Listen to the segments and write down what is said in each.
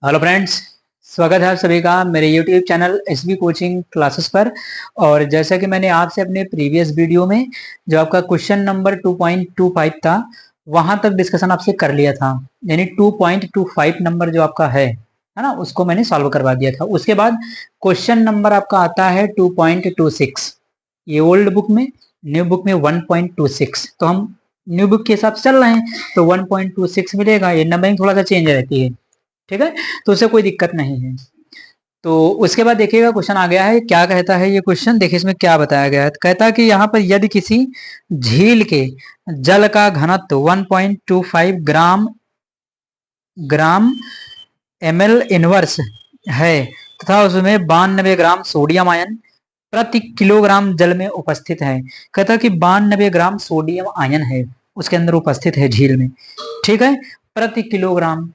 Hello friends. स्वागत है आप सभी का मेरे YouTube channel SB coaching classes पर। और जैसा कि मैंने आपसे अपने प्रीवियस वीडियो में जो आपका क्वेश्चन नंबर 2.25 था वहां तक डिस्कशन आपसे कर लिया था, यानी 2.25 नंबर जो आपका है ना, उसको मैंने सॉल्व करवा दिया था। उसके बाद क्वेश्चन नंबर आपका आता है 2.26। ये ओल्ड बुक में, न्यू बुक में 1.26, तो हम न्यू बुक के हिसाब से चल रहे हैं तो 1.26 मिलेगा। ये नंबरिंग थोड़ा सा चेंज रहती है, ठीक है, तो उससे कोई दिक्कत नहीं है। तो उसके बाद देखिएगा क्वेश्चन आ गया है, क्या कहता है ये क्वेश्चन, देखिए इसमें क्या बताया गया है। तो कहता है कि यहाँ पर यदि किसी झील के जल का घनत्व 1.25 ग्राम ग्राम ml इनवर्स है तथा उसमें 92 ग्राम सोडियम आयन प्रति किलोग्राम जल में उपस्थित है। कहता है कि 92 ग्राम सोडियम आयन है उसके अंदर उपस्थित है झील में, ठीक है, प्रति किलोग्राम।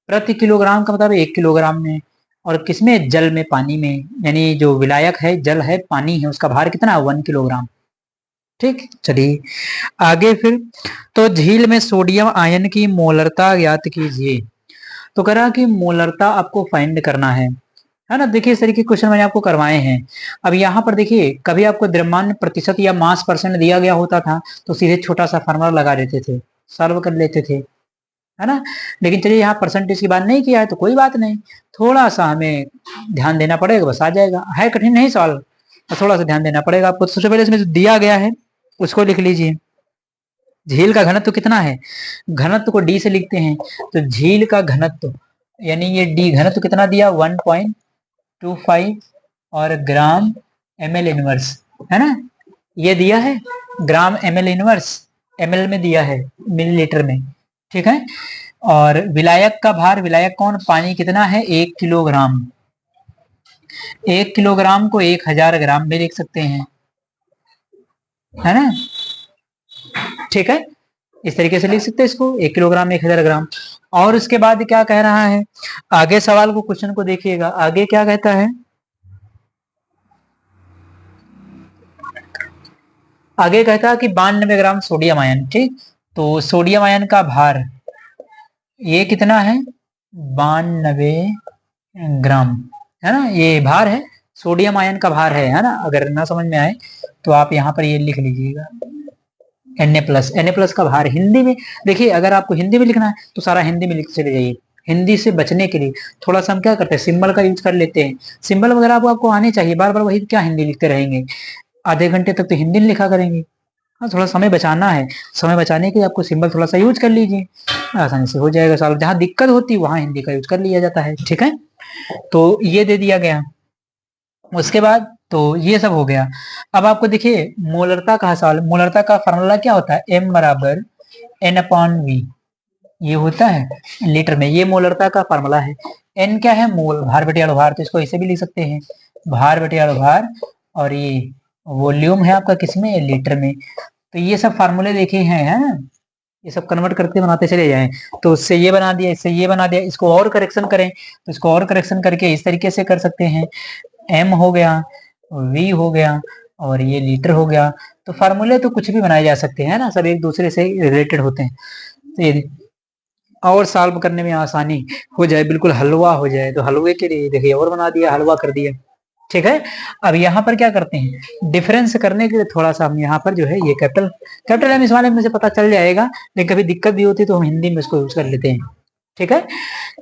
प्रति किलोग्राम का मतलब 1 किलोग्राम में, और किसमें, जल में, पानी में, यानी जो विलायक है, जल है, पानी है, उसका भार कितना है, 1 किलोग्राम। ठीक, चलिए आगे फिर। तो झील में सोडियम आयन की मोलरता ज्ञात कीजिए। तो कह रहा कि मोलरता आपको फाइंड करना है ना। देखिए इस तरीके के क्वेश्चन मैंने आपको करवाए हैं। अब यहाँ पर देखिए, कभी आपको द्रव्यमान प्रतिशत या मास परसेंट दिया गया होता था तो सीधे छोटा सा फार्मूला लगा देते थे, सॉल्व कर लेते थे, है ना। लेकिन चलिए यहाँ परसेंटेज की बात नहीं किया है तो कोई बात नहीं, थोड़ा सा हमें ध्यान देना पड़ेगा, बस आ जाएगा। है कठिन नहीं सवाल, बस थोड़ा सा ध्यान देना पड़ेगा आपको। सबसे पहले इसमें जो दिया गया है उसको लिख लीजिए। झील का घनत्व कितना है, घनत्व को डी से लिखते हैं, तो झील का घनत्व यानी ये डी घनत्व कितना दिया, 1.25 और ग्राम ml इनवर्स, है ना, ये दिया है ग्राम ml इनवर्स, ml में दिया है, मिलीलीटर में, ठीक है। और विलायक का भार, विलायक कौन, पानी, कितना है, 1 किलोग्राम। 1 किलोग्राम को 1000 ग्राम में लिख सकते हैं, है ना, ठीक है। इस तरीके से लिख सकते हैं इसको, 1 किलोग्राम 1000 ग्राम। और उसके बाद क्या कह रहा है, आगे सवाल को, क्वेश्चन को देखिएगा, आगे क्या कहता है। आगे कहता है कि 92 ग्राम सोडियम आयन, ठीक। तो सोडियम आयन का भार ये कितना है, 92 ग्राम, है ना, ये भार है, सोडियम आयन का भार है ना। अगर ना समझ में आए तो आप यहाँ पर ये लिख लीजिएगा, Na+ का भार हिंदी में। देखिए अगर आपको हिंदी में लिखना है तो सारा हिंदी में लिख चले जाइए। हिंदी से बचने के लिए थोड़ा सा हम क्या करते हैं, सिंबल का यूज कर लेते हैं। सिंबल वगैरह आपको आने चाहिए, बार बार वही क्या हिंदी लिखते रहेंगे, आधे घंटे तक तो हिंदी में लिखा करेंगे। हाँ, थोड़ा समय बचाना है, समय बचाने के लिए आपको सिंबल थोड़ा सा यूज कर लीजिए, आसानी से हो जाएगा सवाल। जहां दिक्कत होती है वहां हिंदी का यूज कर लिया जाता है, ठीक है। तो ये दे दिया गया। उसके बाद तो ये सब हो गया। अब आपको देखिए मोलरता का सवाल, मोलरता का फार्मूला क्या होता है, M बराबर N/V, ये होता है लीटर में, ये मोलरता का फार्मूला है। N क्या है, मोल, भार बटे अणुभार, तो इसको ऐसे भी लिख सकते हैं, भार बटे अणुभार, और ये वॉल्यूम है आपका किसमें, लीटर में। तो ये सब फार्मूले देखे हैं, है ना, ये सब कन्वर्ट करके बनाते चले जाएं। तो इससे ये बना दिया, इससे ये बना दिया, इसको और करेक्शन करें तो इसको और करेक्शन करके इस तरीके से कर सकते हैं, M हो गया, V हो गया, और ये लीटर हो गया। तो फार्मूले तो कुछ भी बनाए जा सकते हैं ना, सब एक दूसरे से रिलेटेड होते हैं। तो ये और सॉल्व करने में आसानी हो जाए, बिल्कुल हलवा हो जाए, तो हलवे के लिए देखिए और बना दिया, हलवा कर दिया, ठीक है। अब यहाँ पर क्या करते हैं, डिफरेंस करने के लिए थोड़ा सा हम यहाँ पर जो है ये कैपिटल, कैपिटल एम इस वाले में से पता चल जाएगा, लेकिन कभी दिक्कत भी होती है तो हम हिंदी में इसको यूज कर लेते हैं, ठीक है।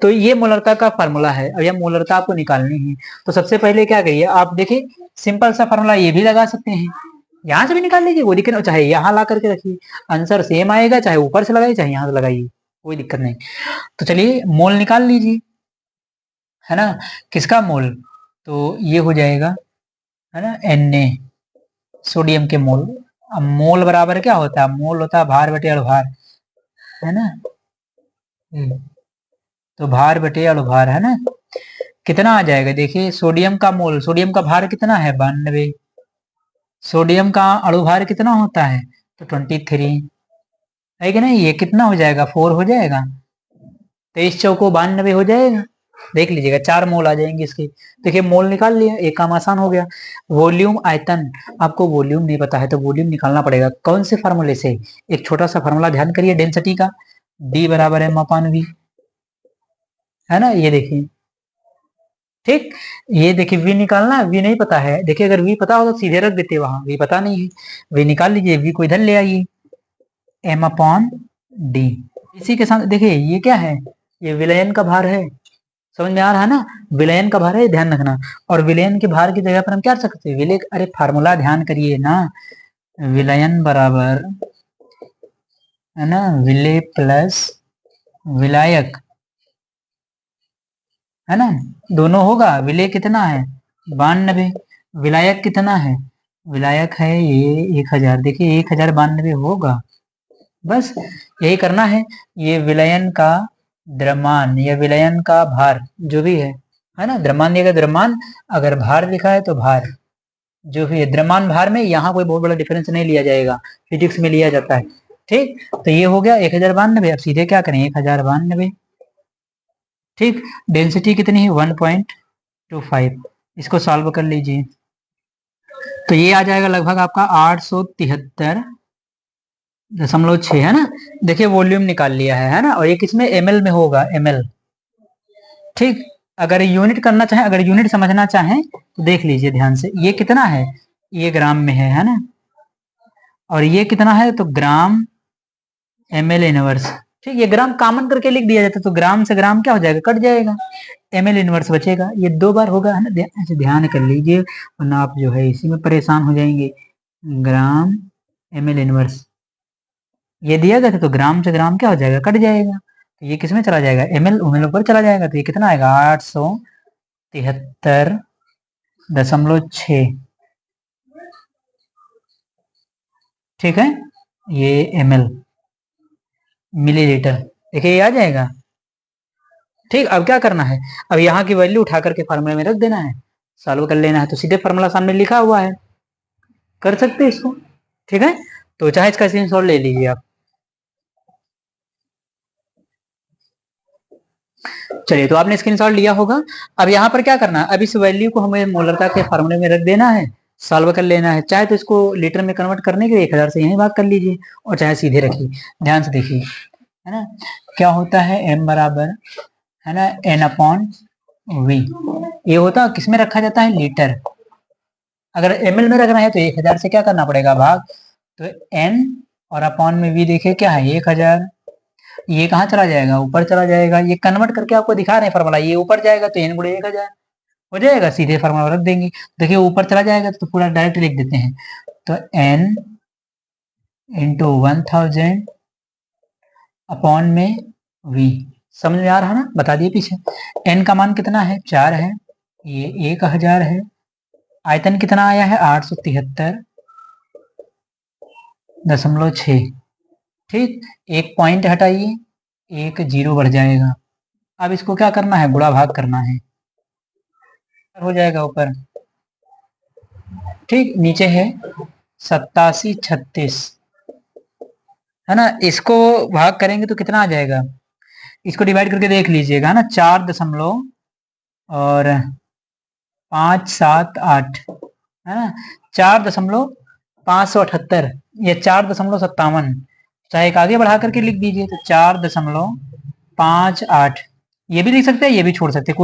तो ये मोलरता का फार्मूला है। अब यह मोलरता आपको निकालनी है, तो सबसे पहले क्या करिए, आप देखिए सिंपल सा फार्मूला ये भी लगा सकते हैं, यहाँ से भी निकाल लीजिए, वो दिक्कत, चाहे यहाँ ला करके रखिए, आंसर सेम आएगा, चाहे ऊपर से लगाइए चाहे यहाँ से लगाइए, कोई दिक्कत नहीं। तो चलिए मोल निकाल लीजिए, है ना, किसका मोल, तो ये हो जाएगा, है ना, Na, सोडियम के मोल। अब मोल बराबर क्या होता है, मोल होता है भार बटे अणुभार, है ना, तो भार बटे अणुभार, है ना, कितना आ जाएगा, देखिए सोडियम का मोल, सोडियम का भार कितना है, 92, सोडियम का अणुभार कितना होता है, तो 23, है कि नहीं, ये कितना हो जाएगा, 4 हो जाएगा, 23 चौको 92 हो जाएगा। देख लीजिएगा 4 मोल आ जाएंगे इसके। देखिए मोल निकाल लिया, एक काम आसान हो गया। वॉल्यूम आयतन, आपको वॉल्यूम नहीं पता है तो वॉल्यूम निकालना पड़ेगा, कौन से फार्मूले से, एक छोटा सा फार्मूला ध्यान करिए डेंसिटी का, D बराबर M/V, है ना, ये देखिए। ठीक, ये देखिए v निकालना है, v नहीं पता है। देखिए अगर v पता हो तो सीधे रख देते वहां, v पता नहीं है, v निकाल लीजिए, v को इधर ले आइए, m अपॉन डी। इसी के साथ देखिए ये क्या है, ये विलयन का भार है, समझ में आ रहा है ना, विलयन का भार है, ध्यान रखना। और विलयन के भार की जगह पर हम क्या रख सकते हैं, विलय, अरे फार्मूला ध्यान करिए ना, विलयन बराबर है ना विलय प्लस विलायक, है ना, दोनों होगा। विलय कितना है 92, विलायक कितना है, विलायक है ये 1000, देखिए 1092 होगा। बस यही करना है, ये विलयन का द्रव्यमान या विलयन का भार जो भी है ना, द्रव्यमान दिया गया, द्रव्यमान, अगर भार लिखा है तो भार जो भी है, द्रव्यमान भार में यहाँ कोई बहुत बड़ा डिफरेंस नहीं लिया जाएगा, फिजिक्स में लिया जाता है। ठीक, तो ये हो गया 1092। अब सीधे क्या करें 1092, ठीक, डेंसिटी कितनी है 1.25, इसको सॉल्व कर लीजिए तो ये आ जाएगा लगभग आपका 873.6, है ना। देखिए वॉल्यूम निकाल लिया है ना, और ये किसमें ml में होगा, ml। ठीक, अगर यूनिट करना चाहें, अगर यूनिट समझना चाहें तो देख लीजिए ध्यान से, ये कितना है, ये ग्राम में है ना, और ये कितना है तो ग्राम ml इनवर्स। ठीक, ये ग्राम कॉमन करके लिख दिया जाता है तो ग्राम से ग्राम क्या हो जाएगा, कट जाएगा, ml इनवर्स बचेगा। ये 2 बार होगा, है ना, ऐसे ध्यान कर लीजिए वरना आप जो है इसी में परेशान हो जाएंगे। ग्राम ml इनवर्स ये दिया गया था तो ग्राम से ग्राम क्या हो जाएगा, कट जाएगा, तो ये किसमें चला जाएगा, ml उमल ऊपर चला जाएगा, तो ये कितना आएगा 873.6। ठीक है, ये ml मिलीलीटर, देखिए ये आ जाएगा। ठीक, अब क्या करना है, अब यहाँ की वैल्यू उठा करके फार्मूला में रख देना है, सॉल्व कर लेना है, तो सीधे फार्मूला सामने लिखा हुआ है, कर सकते हैं इसको। ठीक है, तो चाहे इसका स्क्रीनशॉट ले लीजिए आप। चलिए, तो आपने स्क्रीनशॉट लिया होगा। अब यहाँ पर क्या करना है, अब इस वैल्यू को हमें मोलरता के फार्मूले में रख देना है, सॉल्व कर लेना है। चाहे तो इसको लीटर में कन्वर्ट करने के लिए 1000 से यही बात कर लीजिए, और चाहे सीधे रखिए, ध्यान से देखिए, है ना, क्या होता है m बराबर है ना n अपॉन v, ये होता किसमें रखा जाता है, लीटर। अगर ml में रखना है तो 1000 से क्या करना पड़ेगा, भाग, तो n और अपॉन में v देखिए क्या है 1000, ये कहाँ चला जाएगा, ऊपर चला जाएगा। ये कन्वर्ट करके आपको दिखा रहे हैं फार्मूला, ये ऊपर जाएगा तो n गुणे 1000 हो जाएगा, सीधे फार्मूला रख देंगे। देखिए ऊपर चला जाएगा तो पूरा डायरेक्ट लिख देते हैं, तो n इंटू 1000 अपॉन में v, समझ में आ रहा ना, बता दिए पीछे। n का मान कितना है 4 है, ये 1000 है, आयतन कितना आया है 873.6। ठीक, एक पॉइंट हटाइए, एक जीरो बढ़ जाएगा। अब इसको क्या करना है, गुणा भाग करना है, हो जाएगा ऊपर। ठीक, नीचे है 8736, है ना, इसको भाग करेंगे तो कितना आ जाएगा, इसको डिवाइड करके देख लीजिएगा ना, 4.578, है ना, 4.578 या 4.57, चाहे एक आगे बढ़ा करके लिख दीजिए तो 4.58, ये भी लिख सकते हैं, ये भी छोड़ सकते हैं,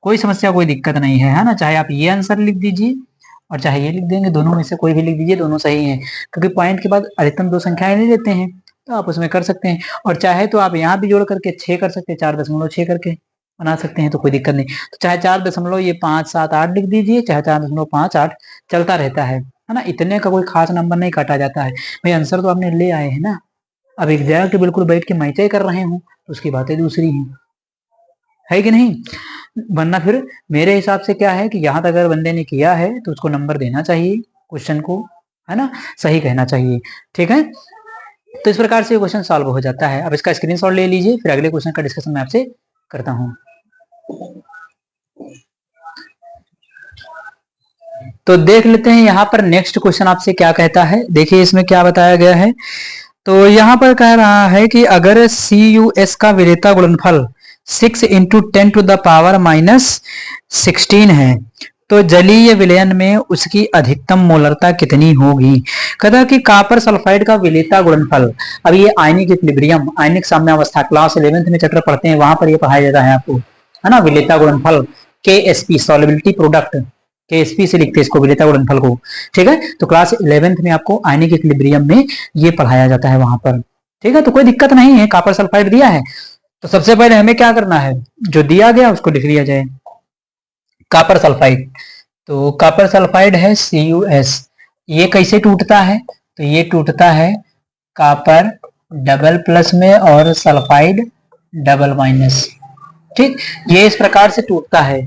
कोई समस्या, कोई दिक्कत नहीं है ना। चाहे आप ये आंसर लिख दीजिए और चाहे ये लिख देंगे, दोनों में से कोई भी लिख दीजिए, दोनों सही है, क्योंकि पॉइंट के बाद अधिकतम 2 संख्याएं नहीं देते हैं, तो आप उसमें कर सकते हैं। और चाहे तो आप यहाँ भी जोड़ करके 6 कर सकते हैं, 4.6 करके बना सकते हैं, तो कोई दिक्कत नहीं। तो चाहे 4.578 लिख दीजिए, चाहे 4.58 चलता रहता है ना, इतने का कोई खास नंबर नहीं काटा जाता है भाई। आंसर तो आपने ले आए हैं ना, अब एक जगह के बिल्कुल बैठ के मैचे कर रहे हूँ तो उसकी बातें दूसरी हैं, है कि नहीं। वरना फिर मेरे हिसाब से क्या है कि यहाँ तक अगर बंदे ने किया है तो उसको नंबर देना चाहिए, क्वेश्चन को, है ना, सही कहना चाहिए। ठीक है, तो इस प्रकार से क्वेश्चन सॉल्व हो जाता है। अब इसका स्क्रीनशॉट ले लीजिए, फिर अगले क्वेश्चन का डिस्कशन मैं आपसे करता हूँ। तो देख लेते हैं यहाँ पर नेक्स्ट क्वेश्चन आपसे क्या कहता है। देखिए इसमें क्या बताया गया है, तो यहाँ पर कह रहा है कि अगर CUS का विलेयता गुणनफल 6 × 10⁻⁻16 है तो जलीय विलयन में उसकी अधिकतम मोलरता कितनी होगी। कहता कि कॉपर सल्फाइड का विलेयता गुणनफल, अब ये आयनिक इक्विलिब्रियम, आयनिक साम्यावस्था क्लास 11th में चैप्टर पढ़ते हैं, वहां पर ये पढ़ाया जाता है आपको, है ना, विलेयता गुणनफल KSP सॉल्युबिलिटी प्रोडक्ट, KSP से लिखते हैं इसको, विलेयता गुणनफल को, ठीक है। तो क्लास 11th में आपको आयनिक इक्विलिब्रियम में ये पढ़ाया जाता है वहां पर, ठीक है। तो कोई दिक्कत नहीं है, कॉपर सल्फाइड दिया है तो सबसे पहले हमें क्या करना है, जो दिया गया उसको लिख लिया जाए। कॉपर सल्फाइड, तो कॉपर सल्फाइड है CuS, ये कैसे टूटता है, तो ये टूटता है कॉपर डबल प्लस में और सल्फाइड डबल माइनस, ठीक, ये इस प्रकार से टूटता है,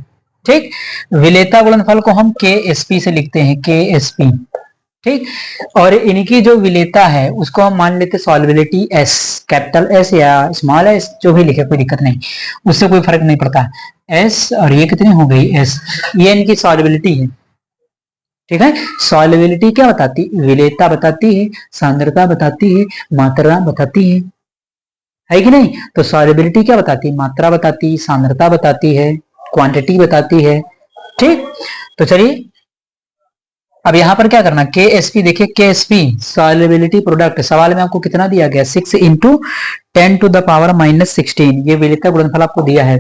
ठीक। विलेयता गुणनफल को हम KSP से लिखते हैं, KSP, ठीक। और इनकी जो विलेयता है उसको हम मान लेते सॉल्युबिलिटी S, कैपिटल S या स्मॉल s, जो भी लिखे कोई दिक्कत नहीं, उससे कोई फर्क नहीं पड़ता, S और ये कितनी हो गई S, ये इनकी सॉल्युबिलिटी है, ठीक है। सॉल्युबिलिटी क्या बताती, विलेयता बताती है, सांद्रता बताती है, मात्रा बताती है कि नहीं। तो सॉल्युबिलिटी क्या बताती है, मात्रा बताती, सांद्रता बताती है, क्वांटिटी बताती है, ठीक। तो चलिए अब यहां पर क्या करना, KSP देखिए, KSP सॉल्युबिलिटी प्रोडक्ट, सवाल में आपको कितना दिया गया, 6 × 10⁻⁻16, ये विलेयता गुणनफल आपको दिया है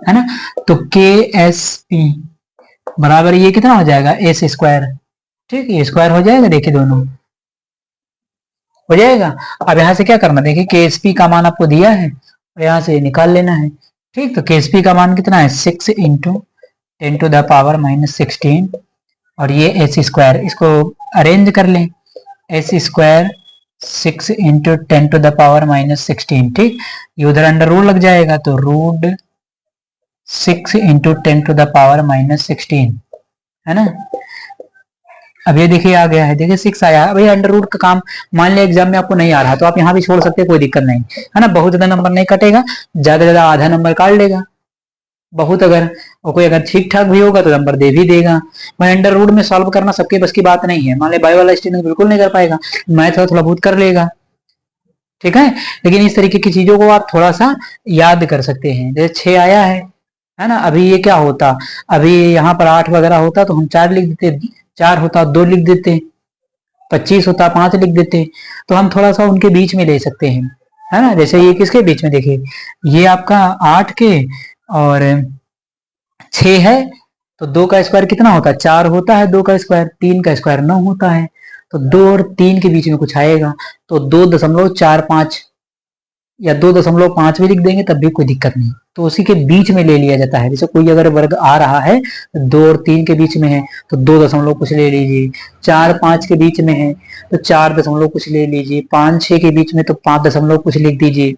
ना। तो KSP बराबर ये कितना हो जाएगा, S², ठीक, ये स्क्वायर हो जाएगा, देखिए दोनों हो जाएगा। अब यहां से क्या करना, देखिए KSP का मान आपको दिया है और यहां से निकाल लेना है, ठीक। तो KSP का मान कितना है, 6 × 10⁻⁻16 और ये S², इसको अरेंज कर लें, S², 6 × 10⁻⁻16, ठीक। ये उधर अंडर रूट लग जाएगा, तो रूट 6 × 10⁻⁻16, है ना। अब ये देखिए आ गया है, देखिए 6 आया है। भाई अंडर रूट का काम मान लिया एग्जाम में आपको नहीं आ रहा तो आप यहाँ भी छोड़ सकते हैं, कोई दिक्कत नहीं, है ना। बहुत ज्यादा नंबर नहीं कटेगा, ज्यादा ज्यादा आधा नंबर काट लेगा, बहुत अगर और कोई अगर ठीक ठाक भी होगा तो नंबर दे भी देगा। मैं अंडर रूट में सॉल्व करना सबके बस की बात नहीं है, मान लिया बायो वाला स्टूडेंट बिल्कुल नहीं कर पाएगा, मैथ थोड़ा बहुत कर लेगा, ठीक है। लेकिन इस तरीके की चीजों को आप थोड़ा सा याद कर सकते हैं, जैसे 6 आया है ना। अभी ये क्या होता, अभी यहाँ पर 8 वगैरह होता तो हम 4 लिख देते, 4 होता 2 लिख देते, 25 होता 5 लिख देते, तो हम थोड़ा सा उनके बीच में ले सकते हैं, है ना। जैसे ये किसके बीच में, देखिए ये आपका 8 के और 6 है, तो 2 का स्क्वायर कितना होता है, 4 होता है, 2 का स्क्वायर, 3 का स्क्वायर 9 होता है, तो 2 और 3 के बीच में कुछ आएगा, तो 2.45 या 2.5 भी लिख देंगे तब भी कोई दिक्कत नहीं, तो उसी के बीच में ले लिया जाता है। जैसे कोई अगर वर्ग आ रहा है 2 और 3 के बीच में है तो 2 दशमलव कुछ ले लीजिए, 4 5 के बीच में है तो 4 दशमलव कुछ ले लीजिए, 5 6 के बीच में तो 5 दशमलव कुछ लिख दीजिए,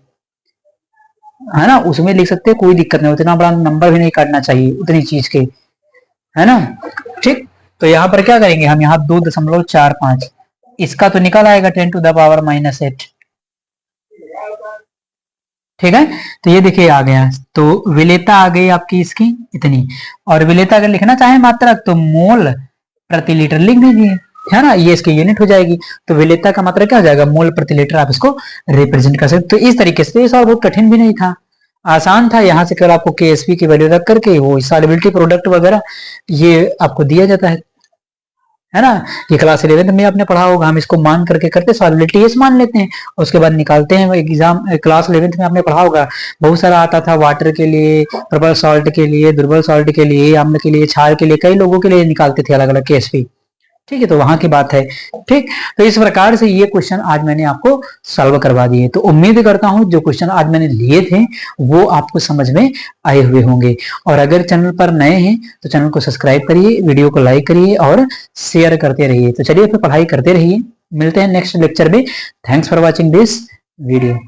है ना, उसमें लिख सकते हैं, कोई दिक्कत नहीं, उतना बड़ा नंबर भी नहीं काटना चाहिए उतनी चीज के, है ना, ठीक। तो यहाँ पर क्या करेंगे हम, यहाँ 2.45, इसका तो निकल आएगा 10⁻⁻8, ठीक है। तो ये देखिए आ गया, तो विलेयता आ गई आपकी इसकी इतनी, और विलेयता अगर लिखना चाहे मात्रक तो मोल प्रति लीटर लिख दीजिए, है ना, ये इसकी यूनिट हो जाएगी। तो विलेयता का मात्रक क्या हो जाएगा, मोल प्रति लीटर, आप इसको रिप्रेजेंट कर सकते। तो इस तरीके से ये सवाल बहुत कठिन भी नहीं था, आसान था। यहाँ से केवल आपको KSP की वैल्यू रख करके वो सॉल्युबिलिटी प्रोडक्ट वगैरह ये आपको दिया जाता है ना। ये क्लास 11 में आपने पढ़ा होगा, हम इसको मान करके करते सॉल्युबिलिटी एस मान लेते हैं, उसके बाद निकालते हैं एग्जाम। क्लास 11 में आपने पढ़ा होगा, बहुत सारा आता था, वाटर के लिए, प्रबल सॉल्ट के लिए, दुर्बल सॉल्ट के लिए, अम्ल के लिए, क्षार के लिए, कई लोगों के लिए निकालते थे अलग अलग KSP, ठीक है। तो वहां की बात है, ठीक। तो इस प्रकार से ये क्वेश्चन आज मैंने आपको सॉल्व करवा दिए। तो उम्मीद करता हूं जो क्वेश्चन आज मैंने लिए थे वो आपको समझ में आए हुए होंगे, और अगर चैनल पर नए हैं तो चैनल को सब्सक्राइब करिए, वीडियो को लाइक करिए और शेयर करते रहिए। तो चलिए फिर पढ़ाई करते रहिए, मिलते हैं नेक्स्ट लेक्चर में। Thanks for watching this video.